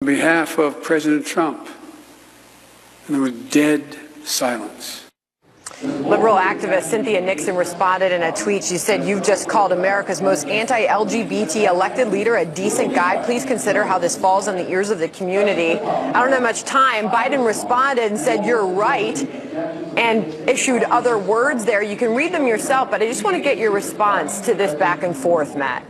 behalf of President Trump. And there was dead silence. Liberal activist Cynthia Nixon responded in a tweet. She said, "You've just called America's most anti-LGBT elected leader a decent guy. Please consider how this falls on the ears of the community." I don't have much time. Biden responded and said, "You're right," and issued other words there. You can read them yourself, but I just want to get your response to this back and forth, Matt.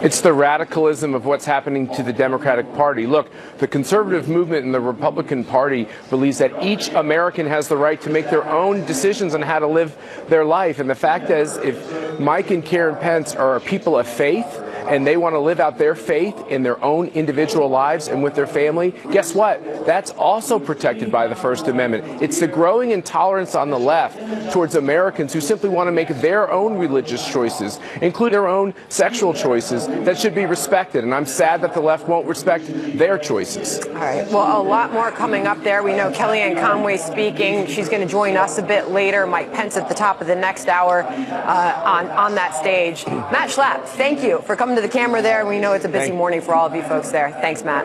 It's the radicalism of what's happening to the Democratic Party. Look, the conservative movement in the Republican Party believes that each American has the right to make their own decisions on how to live their life. And the fact is, if Mike and Karen Pence are people of faith and they want to live out their faith in their own individual lives and with their family, guess what? That's also protected by the First Amendment. It's the growing intolerance on the left towards Americans who simply want to make their own religious choices, including their own sexual choices, that should be respected. And I'm sad that the left won't respect their choices. All right. Well, a lot more coming up there. We know Kellyanne Conway speaking. She's going to join us a bit later. Mike Pence at the top of the next hour on that stage. Matt Schlapp, thank you for coming to the camera there. We know it's a busy morning for all of you folks there. Thanks, Matt.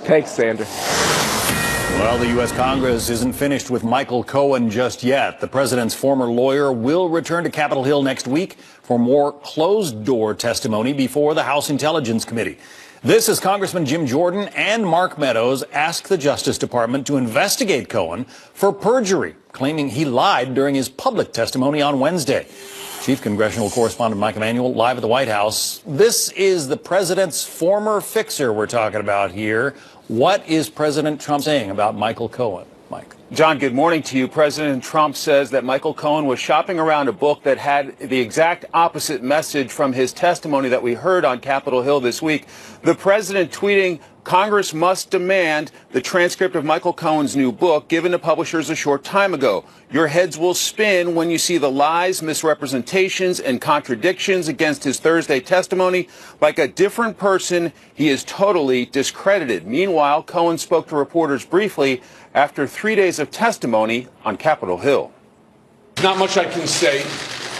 Thanks, Sandra. Well, the U.S. Congress isn't finished with Michael Cohen just yet. The president's former lawyer will return to Capitol Hill next week for more closed-door testimony before the House Intelligence Committee. This as Congressman Jim Jordan and Mark Meadows ask the Justice Department to investigate Cohen for perjury, claiming he lied during his public testimony on Wednesday. Chief Congressional Correspondent Mike Emanuel live at the White House. This is the president's former fixer we're talking about here. What is President Trump saying about Michael Cohen? Mike. John, good morning to you. President Trump says that Michael Cohen was shopping around a book that had the exact opposite message from his testimony that we heard on Capitol Hill this week. The president tweeting, "Congress must demand the transcript of Michael Cohen's new book given to publishers a short time ago. Your heads will spin when you see the lies, misrepresentations, and contradictions against his Thursday testimony. Like a different person, he is totally discredited." Meanwhile, Cohen spoke to reporters briefly after 3 days of testimony on Capitol Hill. Not much I can say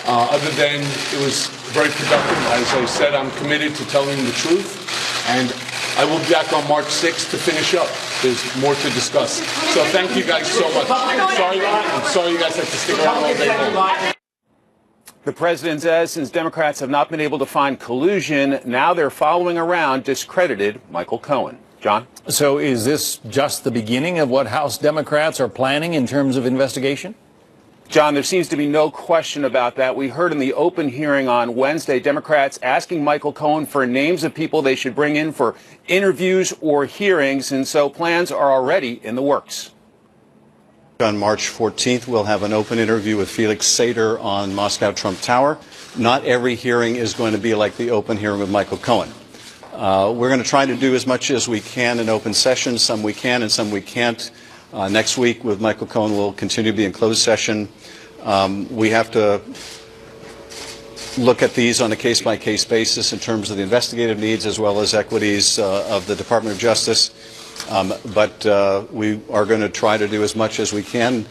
other than it was very productive. As I said, I'm committed to telling the truth, and I will be back on March 6th to finish up. There's more to discuss. So thank you guys so much. I'm sorry you guys have to stick around all day long. The president says since Democrats have not been able to find collusion, now they're following around discredited Michael Cohen. John? So is this just the beginning of what House Democrats are planning in terms of investigation? John, there seems to be no question about that. We heard in the open hearing on Wednesday, Democrats asking Michael Cohen for names of people they should bring in for interviews or hearings, and so plans are already in the works. On March 14th, we'll have an open interview with Felix Sater on Moscow Trump Tower. Not every hearing is going to be like the open hearing with Michael Cohen. We're going to try to do as much as we can in open session. Some we can and some we can't. Next week with Michael Cohen, we'll continue to be in closed session. We have to look at these on a case-by-case basis in terms of the investigative needs as well as equities of the Department of Justice. But we are going to try to do as much as we can.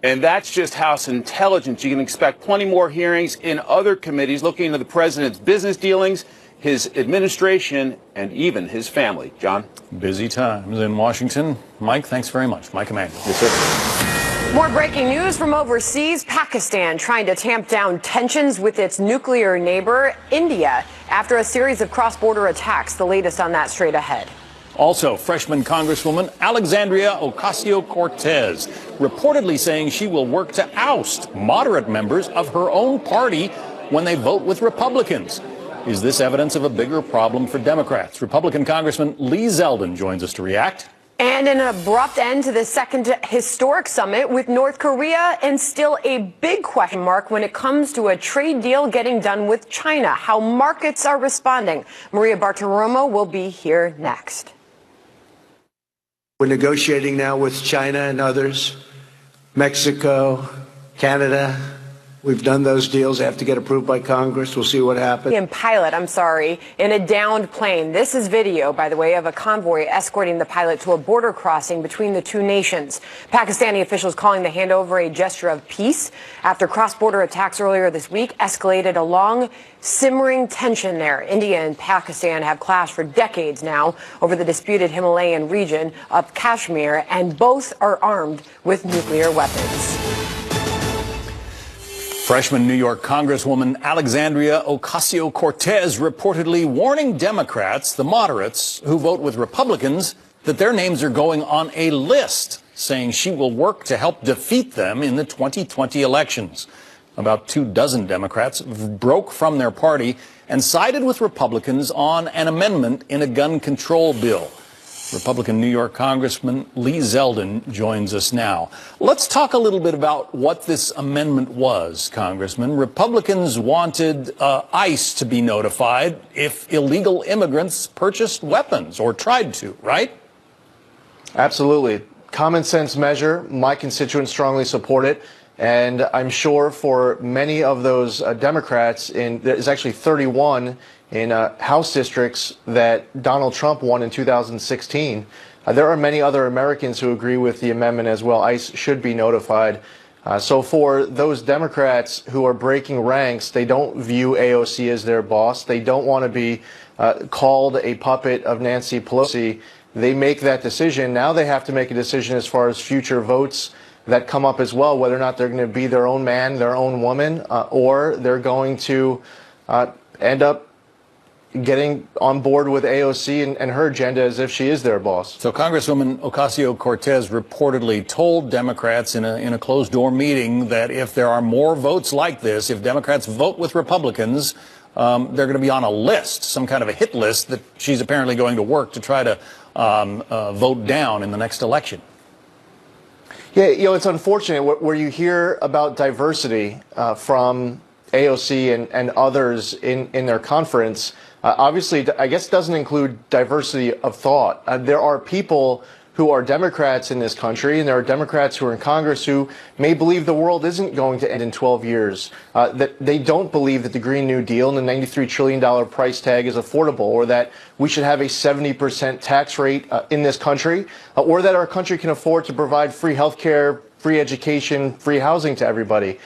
And that's just House Intelligence. You can expect plenty more hearings in other committees looking into the president's business dealings, his administration, and even his family. John? Busy times in Washington. Mike, thanks very much. Mike Emanuel. Yes, sir. More breaking news from overseas. Pakistan trying to tamp down tensions with its nuclear neighbor, India, after a series of cross-border attacks. The latest on that straight ahead. Also, freshman Congresswoman Alexandria Ocasio-Cortez reportedly saying she will work to oust moderate members of her own party when they vote with Republicans. Is this evidence of a bigger problem for Democrats? Republican Congressman Lee Zeldin joins us to react. And an abrupt end to the second historic summit with North Korea, and still a big question mark when it comes to a trade deal getting done with China. How markets are responding. Maria Bartiromo will be here next. We're negotiating now with China and others, Mexico, Canada, We've done those deals. They have to get approved by Congress. We'll see what happens. In a downed plane. This is video, by the way, of a convoy escorting the pilot to a border crossing between the two nations. Pakistani officials calling the handover a gesture of peace after cross-border attacks earlier this week escalated a long, simmering tension there. India and Pakistan have clashed for decades now over the disputed Himalayan region of Kashmir, and both are armed with nuclear weapons. Freshman New York Congresswoman Alexandria Ocasio-Cortez reportedly warning Democrats, the moderates, who vote with Republicans, that their names are going on a list, saying she will work to help defeat them in the 2020 elections. About 24 Democrats broke from their party and sided with Republicans on an amendment in a gun control bill. Republican New York Congressman Lee Zeldin joins us now. Let's talk a little bit about what this amendment was, Congressman. Republicans wanted ICE to be notified if illegal immigrants purchased weapons or tried to, right? Absolutely. Common sense measure. My constituents strongly support it. And I'm sure for many of those Democrats, there's actually 31 in House districts that Donald Trump won in 2016. There are many other Americans who agree with the amendment as well. ICE should be notified. So for those Democrats who are breaking ranks, they don't view AOC as their boss. They don't want to be called a puppet of Nancy Pelosi. They make that decision. Now they have to make a decision as far as future votes that come up as well, whether or not they're going to be their own man, their own woman, or they're going to end up getting on board with AOC and her agenda as if she is their boss. So Congresswoman Ocasio-Cortez reportedly told Democrats in a closed-door meeting that if there are more votes like this, if Democrats vote with Republicans, they're going to be on a list, some kind of a hit list that she's apparently going to work to try to vote down in the next election. Yeah, it's unfortunate where you hear about diversity from AOC and others in their conference. Obviously, I guess it doesn't include diversity of thought. There are people who are Democrats in this country, and there are Democrats who are in Congress who may believe the world isn't going to end in 12 years, that they don't believe that the Green New Deal and the $93 trillion price tag is affordable, or that we should have a 70% tax rate in this country, or that our country can afford to provide free health care, free education, free housing to everybody.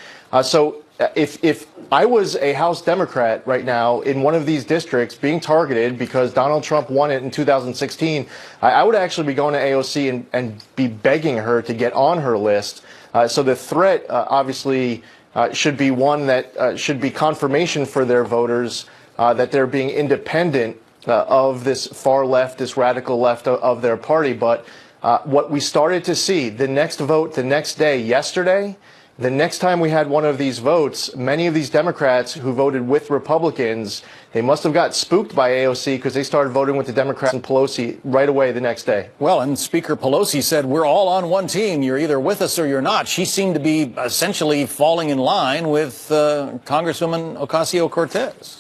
So if I was a House Democrat right now in one of these districts being targeted because Donald Trump won it in 2016, I would actually be going to AOC and be begging her to get on her list. So the threat obviously should be one that should be confirmation for their voters that they're being independent of this far left, this radical left of their party. But what we started to see, the next vote the next day, yesterday, the next time we had one of these votes, many of these Democrats who voted with Republicans, they must have got spooked by AOC because they started voting with the Democrats and Pelosi right away the next day. Well, and Speaker Pelosi said, we're all on one team. You're either with us or you're not. She seemed to be essentially falling in line with Congresswoman Ocasio-Cortez.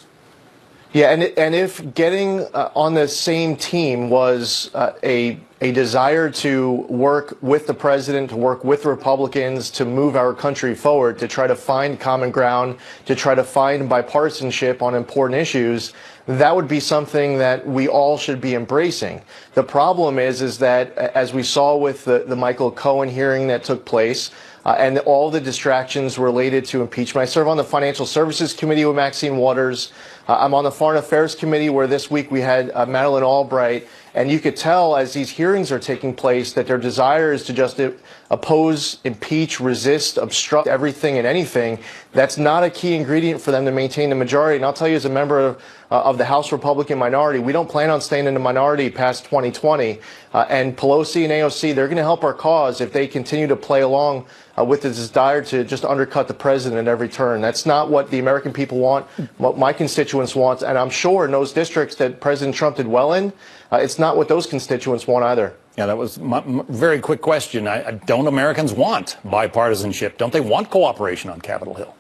Yeah, and if getting on the same team was a desire to work with the president, to work with Republicans, to move our country forward, to try to find common ground, to try to find bipartisanship on important issues, that would be something that we all should be embracing. The problem is that, as we saw with the Michael Cohen hearing that took place, and all the distractions related to impeachment. I serve on the Financial Services Committee with Maxine Waters. I'm on the Foreign Affairs Committee, where this week we had Madeleine Albright. And you could tell as these hearings are taking place that their desire is to just oppose, impeach, resist, obstruct everything and anything. That's not a key ingredient for them to maintain the majority. And I'll tell you, as a member of the House Republican minority, we don't plan on staying in the minority past 2020. And Pelosi and AOC, they're going to help our cause if they continue to play along with the desire to just undercut the president at every turn. That's not what the American people want, what my constituents want. And I'm sure in those districts that President Trump did well in, it's not what those constituents want either. Yeah, that was my very quick question. Don't Americans want bipartisanship? Don't they want cooperation on Capitol Hill?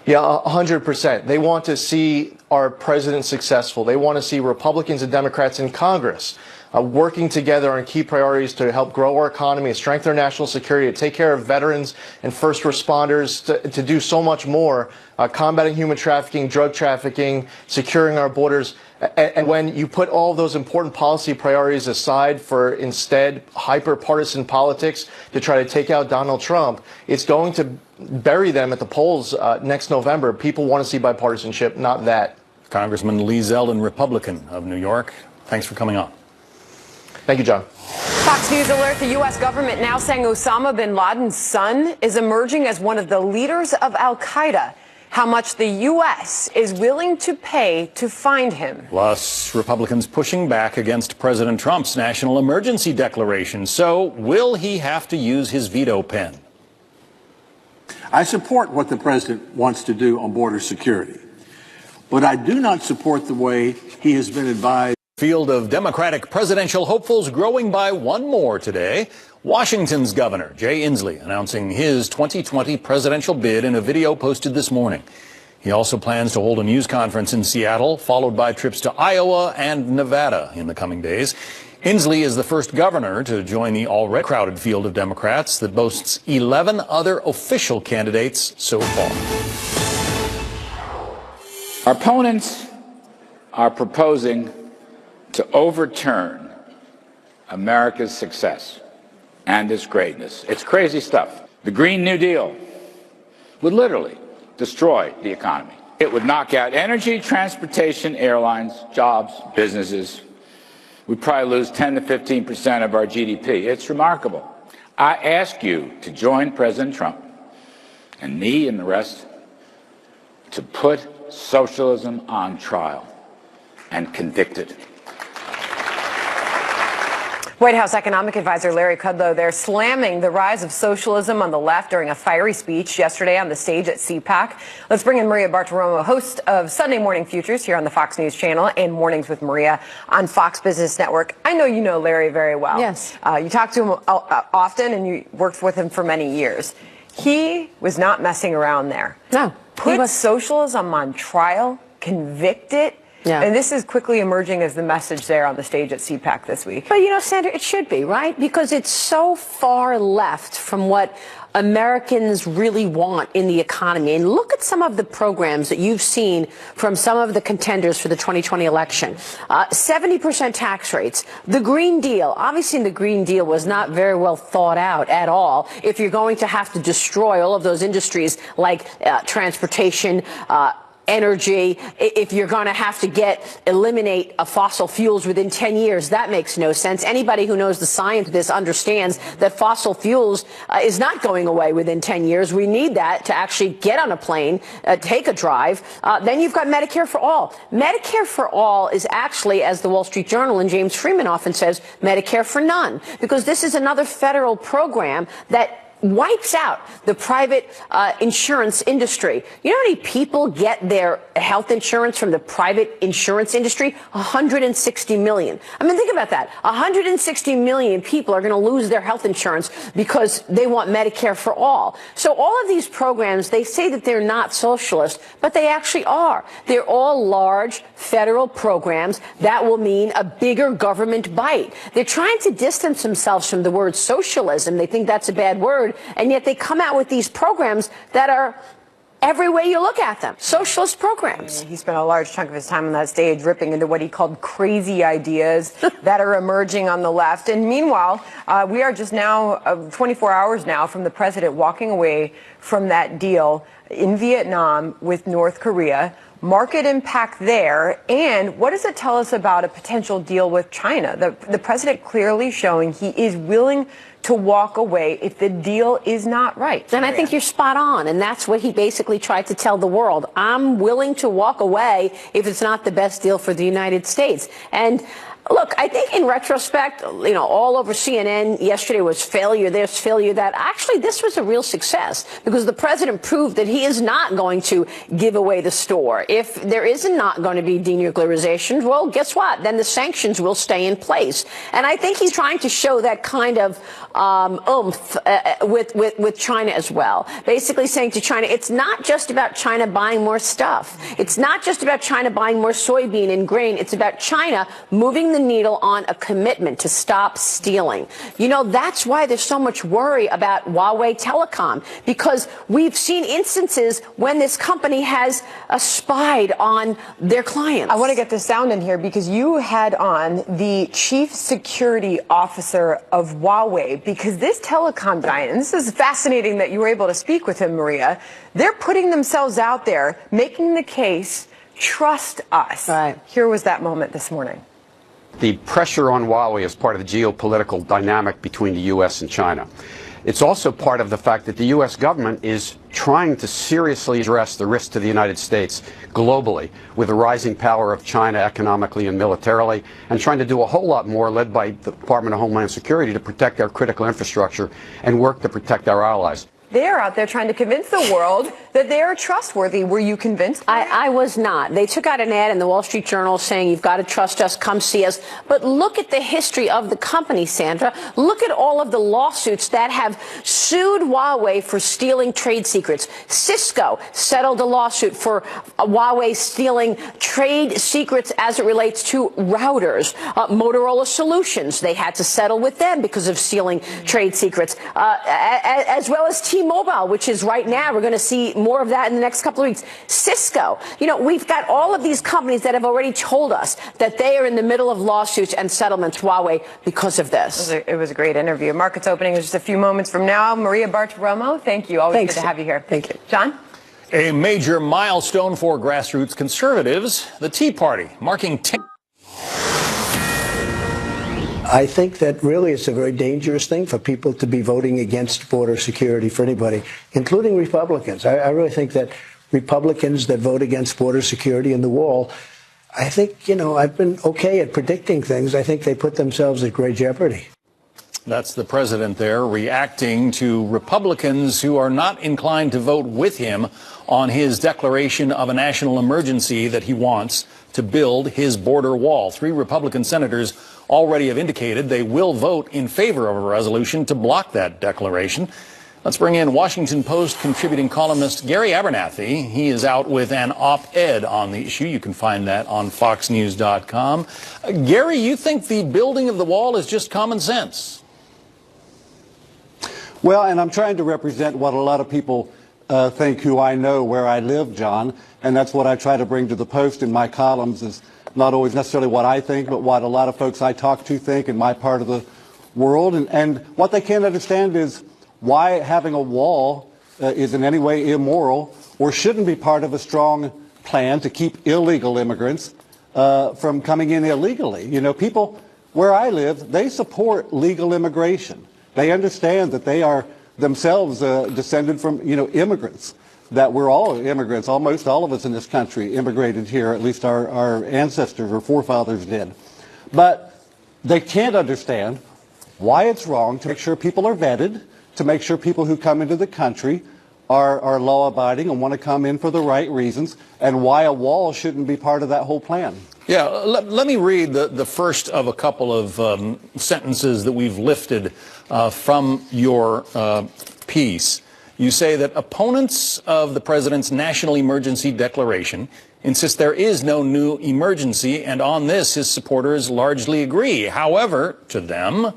Yeah, 100%. They want to see our president successful. They want to see Republicans and Democrats in Congress working together on key priorities to help grow our economy, strengthen our national security, to take care of veterans and first responders, to do so much more, combating human trafficking, drug trafficking, securing our borders. And when you put all those important policy priorities aside for instead hyper-partisan politics to try to take out Donald Trump, it's going to bury them at the polls next November. People want to see bipartisanship, not that. Congressman Lee Zeldin, Republican of New York, thanks for coming on. Thank you, John. Fox News alert, the U.S. government now saying Osama bin Laden's son is emerging as one of the leaders of al-Qaeda. How much the U.S. is willing to pay to find him. Plus, Republicans pushing back against President Trump's national emergency declaration. So, will he have to use his veto pen? I support what the president wants to do on border security, but I do not support the way he has been advised. Field of Democratic presidential hopefuls growing by one more today. Washington's Governor Jay Inslee announcing his 2020 presidential bid in a video posted this morning. He also plans to hold a news conference in Seattle, followed by trips to Iowa and Nevada in the coming days. Inslee is the first governor to join the already crowded field of Democrats that boasts 11 other official candidates so far. Our opponents are proposing to overturn America's success and its greatness. It's crazy stuff. The Green New Deal would literally destroy the economy. It would knock out energy, transportation, airlines, jobs, businesses. We'd probably lose 10 to 15% of our GDP. It's remarkable. I ask you to join President Trump and me and the rest to put socialism on trial and convict it. White House economic advisor Larry Kudlow there slamming the rise of socialism on the left during a fiery speech yesterday on the stage at CPAC. Let's bring in Maria Bartiromo, host of Sunday Morning Futures here on the Fox News Channel and Mornings with Maria on Fox Business Network. I know you know Larry very well. Yes. You talk to him often and you worked with him for many years. He was not messing around there. No. Put socialism on trial, convict it. Yeah. And this is quickly emerging as the message there on the stage at CPAC this week. But, you know, Sandra, it should be, right? Because it's so far left from what Americans really want in the economy. And look at some of the programs that you've seen from some of the contenders for the 2020 election. 70% tax rates. The Green Deal. Obviously, the Green Deal was not very well thought out at all. If you're going to have to destroy all of those industries like transportation, energy, if you're going to have to eliminate fossil fuels within 10 years, that makes no sense. Anybody who knows the science of this understands that fossil fuels is not going away within 10 years. We need that to actually get on a plane, take a drive. Then you've got Medicare for all. Medicare for all is actually, as the Wall Street Journal and James Freeman often says, Medicare for none, because this is another federal program that wipes out the private insurance industry. You know how many people get their health insurance from the private insurance industry? 160 million. I mean, think about that. 160 million people are going to lose their health insurance because they want Medicare for all. So all of these programs, they say that they're not socialist, but they actually are. They're all large federal programs that will mean a bigger government bite. They're trying to distance themselves from the word socialism. They think that's a bad word. And yet they come out with these programs that are every way you look at them. Socialist programs. He spent a large chunk of his time on that stage ripping into what he called crazy ideas that are emerging on the left. And meanwhile, we are just now 24 hours now from the president walking away from that deal in Vietnam with North Korea. Market impact there, and what does it tell us about a potential deal with China? The president clearly showing he is willing to walk away if the deal is not right. And I think you're spot on, and that's what he basically tried to tell the world. I'm willing to walk away if it's not the best deal for the United States. And Look, I think in retrospect, all over CNN yesterday was failure this, failure that. Actually, this was a real success because the president proved that he is not going to give away the store. If there is not going to be denuclearization, well, guess what? Then the sanctions will stay in place. And I think he's trying to show that kind of oomph with China as well. Basically saying to China, it's not just about China buying more stuff. It's not just about China buying more soybean and grain. It's about China moving the needle on a commitment to stop stealing. That's why there's so much worry about Huawei Telecom, because we've seen instances when this company has spied on their clients. I want to get the sound in here because you had on the chief security officer of Huawei, because this telecom giant, and this is fascinating that you were able to speak with him, Maria, they're putting themselves out there, making the case, trust us. Right. Here was that moment this morning. The pressure on Huawei is part of the geopolitical dynamic between the U.S. and China. It's also part of the fact that the U.S. government is trying to seriously address the risk to the United States globally with the rising power of China economically and militarily, and trying to do a whole lot more, led by the Department of Homeland Security, to protect our critical infrastructure and work to protect our allies. They're out there trying to convince the world that they are trustworthy. Were you convinced? I was not. They took out an ad in the Wall Street Journal saying, you've got to trust us, come see us. But look at the history of the company, Sandra. Look at all of the lawsuits that have sued Huawei for stealing trade secrets. Cisco settled a lawsuit for Huawei stealing trade secrets as it relates to routers. Motorola Solutions, they had to settle with them because of stealing trade secrets, as well as T-Mobile, which is right now, we're going to see more of that in the next couple of weeks. Cisco, we've got all of these companies that have already told us that they are in the middle of lawsuits and settlements, Huawei, because of this. It was a great interview. Markets opening is just a few moments from now. Maria Bartiromo, thank you. Always good to have you here. Thank you. John? A major milestone for grassroots conservatives, the Tea Party, marking 10. I think that really it's a very dangerous thing for people to be voting against border security for anybody, including Republicans. I really think that Republicans that vote against border security and the wall, I think, I've been okay at predicting things. I think they put themselves at great jeopardy. That's the president there reacting to Republicans who are not inclined to vote with him on his declaration of a national emergency that he wants to build his border wall. 3 Republican senators already have indicated they will vote in favor of a resolution to block that declaration. Let's bring in Washington Post contributing columnist Gary Abernathy. He is out with an op-ed on the issue. You can find that on foxnews.com. Gary, you think the building of the wall is just common sense? Well, and I'm trying to represent what a lot of people think who I know where I live, John, and that's what I try to bring to the Post in my columns, is not always necessarily what I think, but what a lot of folks I talk to think in my part of the world. And what they can't understand is why having a wall is in any way immoral or shouldn't be part of a strong plan to keep illegal immigrants from coming in illegally. People where I live, they support legal immigration. They understand that they are themselves descended from, immigrants, that we're all immigrants. Almost all of us in this country immigrated here, at least our ancestors or forefathers did. But they can't understand why it's wrong to make sure people are vetted, to make sure people who come into the country are law-abiding and want to come in for the right reasons, and why a wall shouldn't be part of that whole plan. Yeah, let me read the first of a couple of sentences that we've lifted from your piece. You say that opponents of the president's national emergency declaration insist there is no new emergency, and on this his supporters largely agree. However, to them,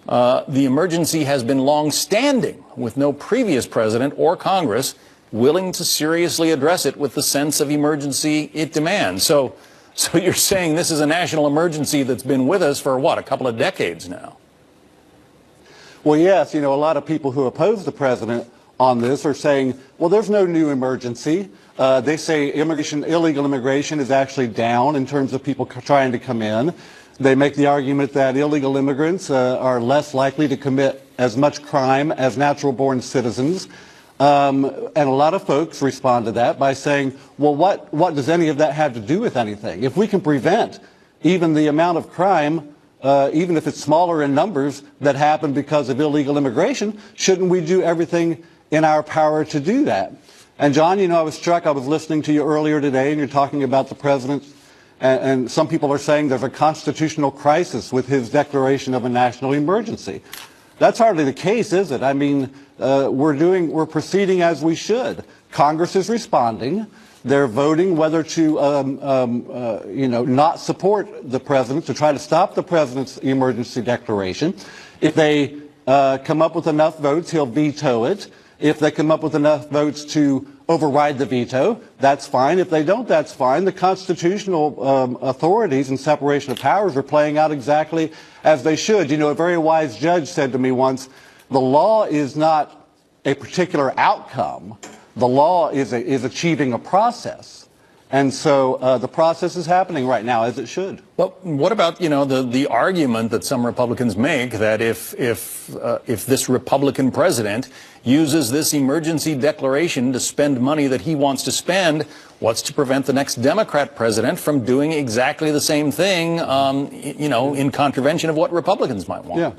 the emergency has been long-standing, with no previous president or Congress willing to seriously address it with the sense of emergency it demands. So you're saying this is a national emergency that's been with us for, what, a couple of decades now? Well, yes, a lot of people who oppose the president on this are saying, well, there's no new emergency. They say illegal immigration is actually down in terms of people trying to come in. They make the argument that illegal immigrants are less likely to commit as much crime as natural-born citizens. And a lot of folks respond to that by saying, well, what does any of that have to do with anything? If we can prevent even the amount of crime, even if it's smaller in numbers, that happen because of illegal immigration, shouldn't we do everything in our power to do that? And John, I was struck, I was listening to you earlier today, and you're talking about the president, and some people are saying there's a constitutional crisis with his declaration of a national emergency. That's hardly the case, is it? I mean, we're proceeding as we should. Congress is responding. They're voting whether to, not support the president, to try to stop the president's emergency declaration. If they come up with enough votes, he'll veto it. If they come up with enough votes to override the veto, that's fine. If they don't, that's fine. The constitutional authorities and separation of powers are playing out exactly as they should. A very wise judge said to me once, the law is not a particular outcome. The law is achieving a process. And so the process is happening right now, as it should. Well, what about, the argument that some Republicans make that if this Republican president uses this emergency declaration to spend money that he wants to spend, what's to prevent the next Democrat president from doing exactly the same thing, in contravention of what Republicans might want? Yeah.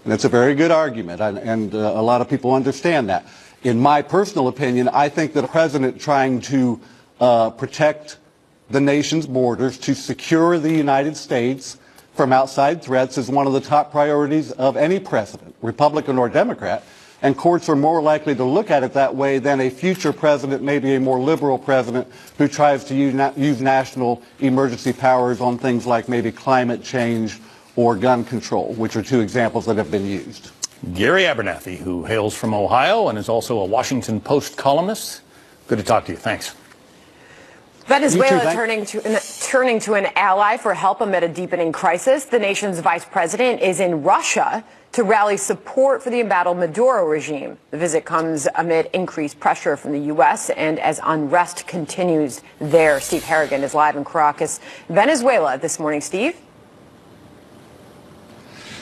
And it's a very good argument, and a lot of people understand that. In my personal opinion, I think that a president trying to protect the nation's borders, to secure the United States from outside threats, is one of the top priorities of any president, Republican or Democrat. And courts are more likely to look at it that way than a future president, maybe a more liberal president, who tries to use national emergency powers on things like maybe climate change or gun control, which are two examples that have been used. Gary Abernathy, who hails from Ohio and is also a Washington Post columnist. Good to talk to you. Thanks. Venezuela turning to an ally for help amid a deepening crisis. The nation's vice president is in Russia to rally support for the embattled Maduro regime. The visit comes amid increased pressure from the U.S. and as unrest continues there. Steve Harrigan is live in Caracas, Venezuela this morning. Steve?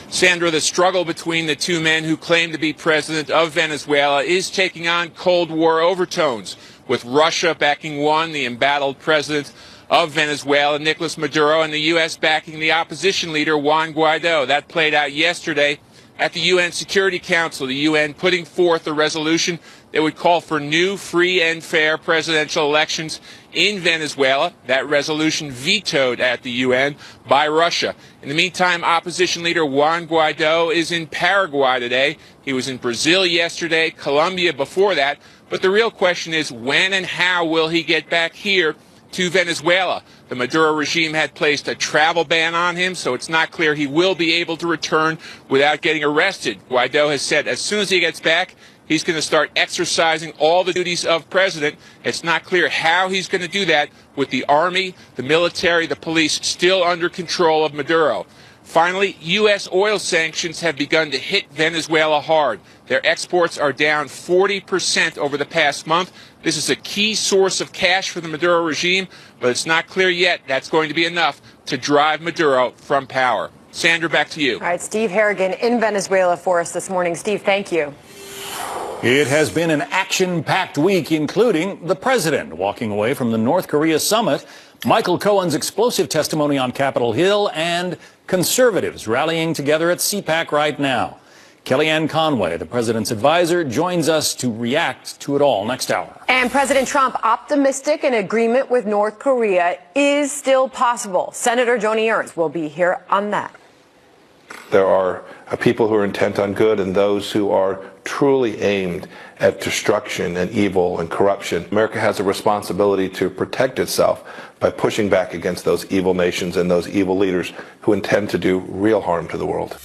Sandra, the struggle between the two men who claim to be president of Venezuela is taking on Cold War overtones, with Russia backing one, the embattled president of Venezuela, Nicolas Maduro, and the U.S. backing the opposition leader, Juan Guaido. That played out yesterday at the UN Security Council, the UN putting forth a resolution that would call for new, free and fair presidential elections in Venezuela. That resolution vetoed at the UN by Russia. In the meantime, opposition leader Juan Guaido is in Paraguay today. He was in Brazil yesterday, Colombia before that. But the real question is, when and how will he get back here to Venezuela? The Maduro regime had placed a travel ban on him, so it's not clear he will be able to return without getting arrested. Guaido has said as soon as he gets back, he's going to start exercising all the duties of president. It's not clear how he's going to do that with the army, the military, the police still under control of Maduro. Finally, U.S. oil sanctions have begun to hit Venezuela hard. Their exports are down 40% over the past month. This is a key source of cash for the Maduro regime, but it's not clear yet that's going to be enough to drive Maduro from power. Sandra, back to you. All right, Steve Harrigan in Venezuela for us this morning. Steve, thank you. It has been an action-packed week, including the president walking away from the North Korea summit, Michael Cohen's explosive testimony on Capitol Hill, and conservatives rallying together at CPAC right now. Kellyanne Conway, the president's advisor, joins us to react to it all next hour. And President Trump optimistic an agreement with North Korea is still possible. Senator Joni Ernst will be here on that. There are people who are intent on good and those who are truly aimed at destruction and evil and corruption. America has a responsibility to protect itself by pushing back against those evil nations and those evil leaders who intend to do real harm to the world.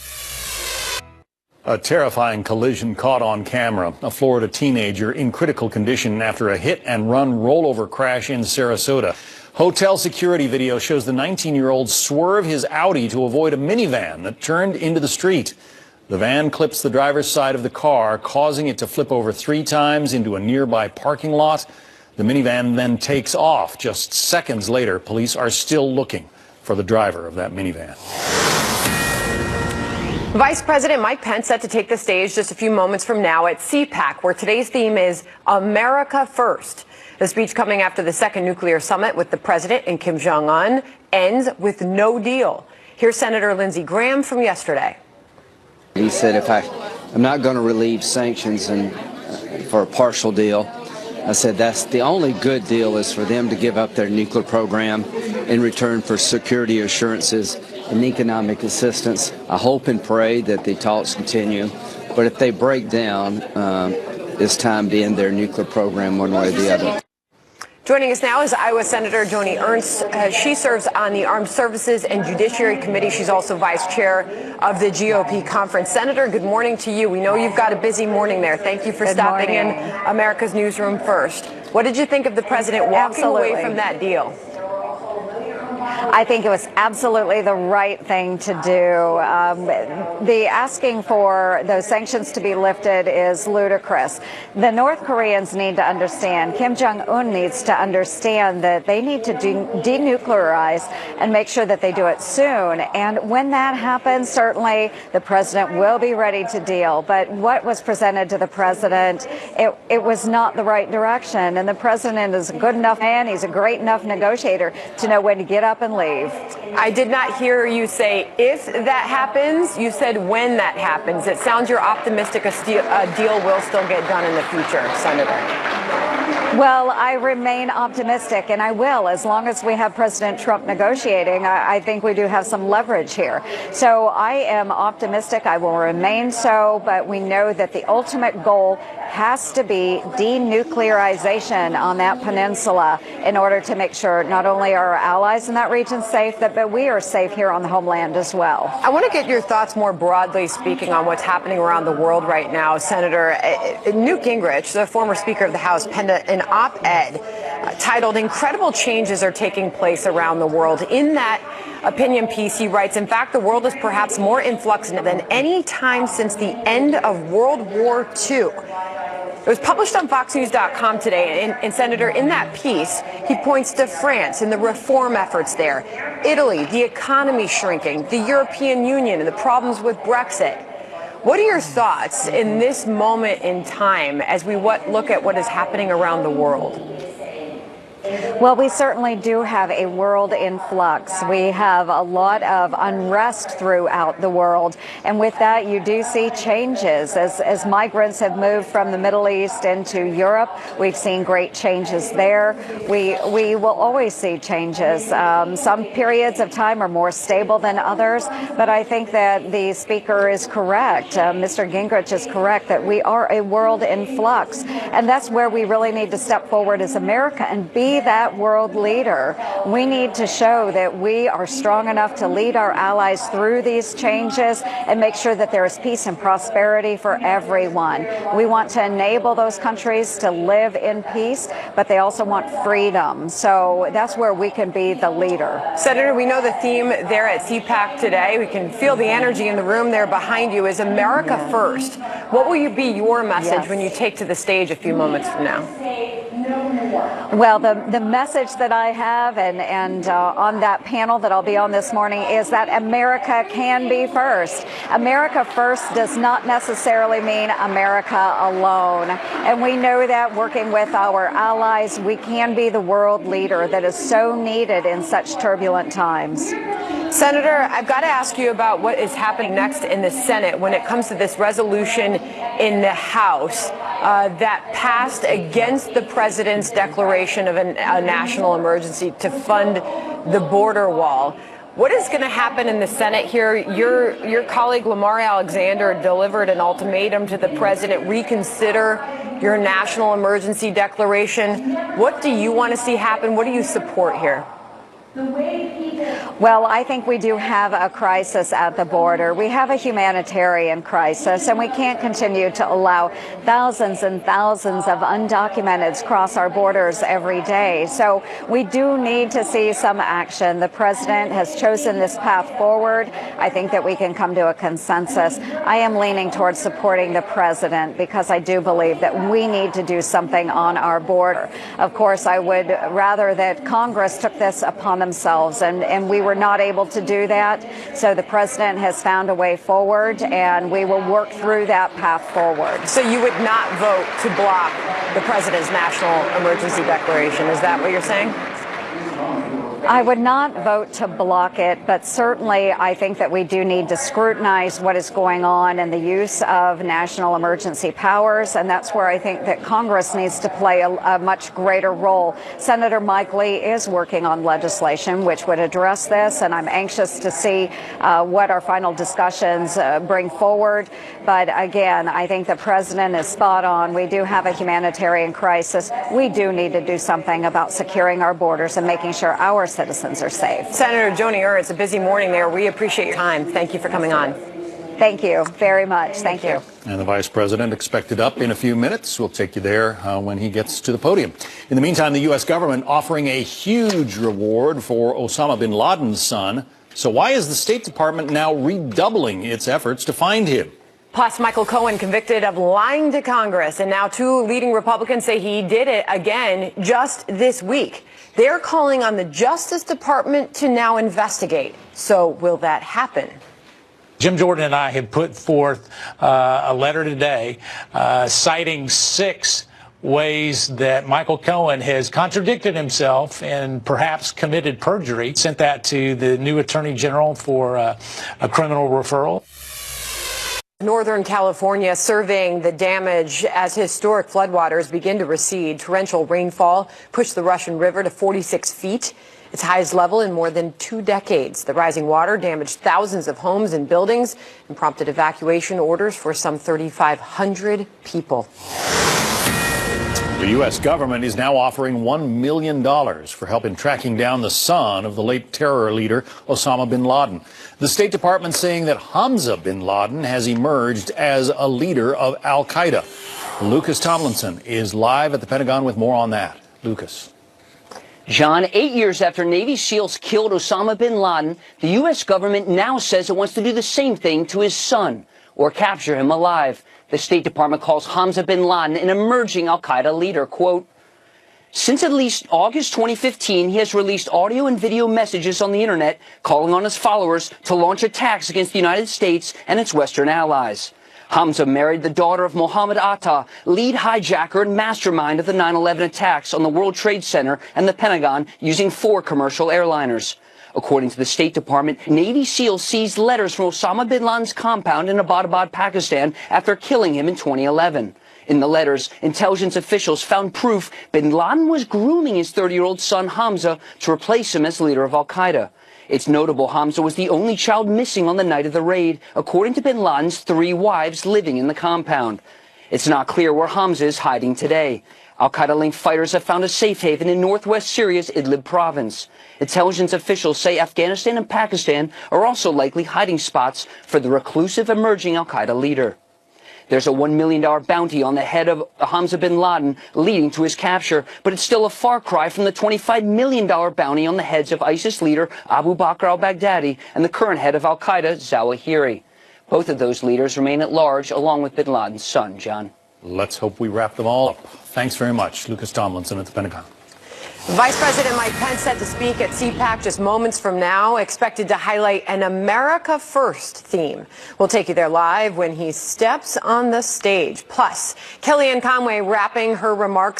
A terrifying collision caught on camera. A Florida teenager in critical condition after a hit-and-run rollover crash in Sarasota. Hotel security video shows the 19-year-old swerve his Audi to avoid a minivan that turned into the street. The van clips the driver's side of the car, causing it to flip over 3 times into a nearby parking lot. The minivan then takes off. Just seconds later, police are still looking for the driver of that minivan. Vice President Mike Pence set to take the stage just a few moments from now at CPAC, where today's theme is America First. The speech coming after the second nuclear summit with the president and Kim Jong-un ends with no deal. Here's Senator Lindsey Graham from yesterday. He said, if I'm not going to relieve sanctions for a partial deal, I said that's the only good deal is for them to give up their nuclear program in return for security assurances and economic assistance. I hope and pray that the talks continue, but if they break down, it's time to end their nuclear program one way or the other. Joining us now is Iowa Senator Joni Ernst. She serves on the Armed Services and Judiciary Committee. She's also vice chair of the GOP conference. Senator, good morning to you. We know you've got a busy morning there. Thank you for stopping in America's Newsroom first. What did you think of the president walking away from that deal? I think it was absolutely the right thing to do. The asking for those sanctions to be lifted is ludicrous. The North Koreans need to understand, Kim Jong-un needs to understand that they need to denuclearize and make sure that they do it soon. And when that happens, certainly the president will be ready to deal. But what was presented to the president, it was not the right direction. And the president is a good enough man. He's a great enough negotiator to know when to get up and leave. I did not hear you say if that happens. You said when that happens. It sounds you're optimistic a deal will still get done in the future, Senator. Well, I remain optimistic, and I will, as long as we have President Trump negotiating. I think we do have some leverage here. So I am optimistic. I will remain so, but we know that the ultimate goal has to be denuclearization on that peninsula in order to make sure not only are our allies in that region safe, but we are safe here on the homeland as well. I want to get your thoughts more broadly speaking on what's happening around the world right now, Senator. Newt Gingrich, the former Speaker of the House, penned an op-ed titled "Incredible Changes Are Taking Place Around the World." In that opinion piece, he writes, in fact, the world is perhaps more in flux than any time since the end of World War II. It was published on FoxNews.com today, and Senator, in that piece, he points to France and the reform efforts there, Italy, the economy shrinking, the European Union, and the problems with Brexit. What are your thoughts in this moment in time as we look at what is happening around the world? Well, we certainly do have a world in flux. We have a lot of unrest throughout the world. And with that, you do see changes. As migrants have moved from the Middle East into Europe, we've seen great changes there. We will always see changes. Some periods of time are more stable than others. But I think that the speaker is correct. Mr. Gingrich is correct that we are a world in flux. And that's where we really need to step forward as America and be that world leader. We need to show that we are strong enough to lead our allies through these changes and make sure that there is peace and prosperity for everyone. We want to enable those countries to live in peace, but they also want freedom. So that's where we can be the leader. Senator, we know the theme there at CPAC today. We can feel the energy in the room there behind you is America First. What will be your message when you take to the stage a few moments from now? Well, the message that I have and on that panel that I'll be on this morning is that America can be first. America first does not necessarily mean America alone. And we know that working with our allies, we can be the world leader that is so needed in such turbulent times. Senator, I've got to ask you about what is happening next in the Senate when it comes to this resolution in the House that passed against the president's declaration of a national emergency to fund the border wall. What is going to happen in the Senate here? Your colleague Lamar Alexander delivered an ultimatum to the president, reconsider your national emergency declaration. What do you want to see happen? What do you support here? Well, I think we do have a crisis at the border. We have a humanitarian crisis, and we can't continue to allow thousands and thousands of undocumenteds cross our borders every day. So we do need to see some action. The president has chosen this path forward. I think that we can come to a consensus. I am leaning towards supporting the president because I do believe that we need to do something on our border. Of course, I would rather that Congress took this upon themselves and we were were not able to do that. So the president has found a way forward, and we will work through that path forward. So you would not vote to block the president's national emergency declaration. Is that what you're saying? I would not vote to block it, but certainly I think that we do need to scrutinize what is going on in the use of national emergency powers, and that's where I think that Congress needs to play a much greater role. Senator Mike Lee is working on legislation which would address this, and I'm anxious to see what our final discussions bring forward. But again, I think the president is spot on. We do have a humanitarian crisis. We do need to do something about securing our borders and making sure our citizens are safe. Senator Joni Ure, it's a busy morning there. We appreciate your time. Thank you for coming on. Thank you very much. Thank you. And the vice president expected up in a few minutes. We'll take you there when he gets to the podium. In the meantime, the U.S. government offering a huge reward for Osama bin Laden's son. So why is the State Department now redoubling its efforts to find him? Plus, Michael Cohen convicted of lying to Congress, and now two leading Republicans say he did it again just this week. They're calling on the Justice Department to now investigate. So will that happen? Jim Jordan and I have put forth a letter today citing 6 ways that Michael Cohen has contradicted himself and perhaps committed perjury. Sent that to the new Attorney General for a criminal referral. Northern California surveying the damage as historic floodwaters begin to recede. Torrential rainfall pushed the Russian River to 46 feet, its highest level in more than 2 decades. The rising water damaged thousands of homes and buildings and prompted evacuation orders for some 3,500 people. The U.S. government is now offering $1 million for help in tracking down the son of the late terror leader Osama bin Laden. The State Department saying that Hamza bin Laden has emerged as a leader of al-Qaeda. Lucas Tomlinson is live at the Pentagon with more on that. Lucas. John, 8 years after Navy SEALs killed Osama bin Laden, the U.S. government now says it wants to do the same thing to his son, or capture him alive. The State Department calls Hamza bin Laden an emerging al-Qaeda leader. Quote, since at least August 2015, he has released audio and video messages on the internet calling on his followers to launch attacks against the United States and its Western allies. Hamza married the daughter of Mohammed Atta, lead hijacker and mastermind of the 9/11 attacks on the World Trade Center and the Pentagon using 4 commercial airliners. According to the State Department, Navy SEALs seized letters from Osama bin Laden's compound in Abbottabad, Pakistan, after killing him in 2011. In the letters, intelligence officials found proof bin Laden was grooming his 30-year-old son Hamza to replace him as leader of al-Qaeda. It's notable Hamza was the only child missing on the night of the raid, according to bin Laden's 3 wives living in the compound. It's not clear where Hamza is hiding today. Al-Qaeda-linked fighters have found a safe haven in northwest Syria's Idlib province. Intelligence officials say Afghanistan and Pakistan are also likely hiding spots for the reclusive emerging al-Qaeda leader. There's a $1 million bounty on the head of Hamza bin Laden, leading to his capture, but it's still a far cry from the $25 million bounty on the heads of ISIS leader Abu Bakr al-Baghdadi and the current head of al-Qaeda, Zawahiri. Both of those leaders remain at large, along with bin Laden's son, John. Let's hope we wrap them all up. Thanks very much, Lucas Tomlinson at the Pentagon. Vice President Mike Pence set to speak at CPAC just moments from now, expected to highlight an America First theme. We'll take you there live when he steps on the stage. Plus, Kellyanne Conway wrapping her remarks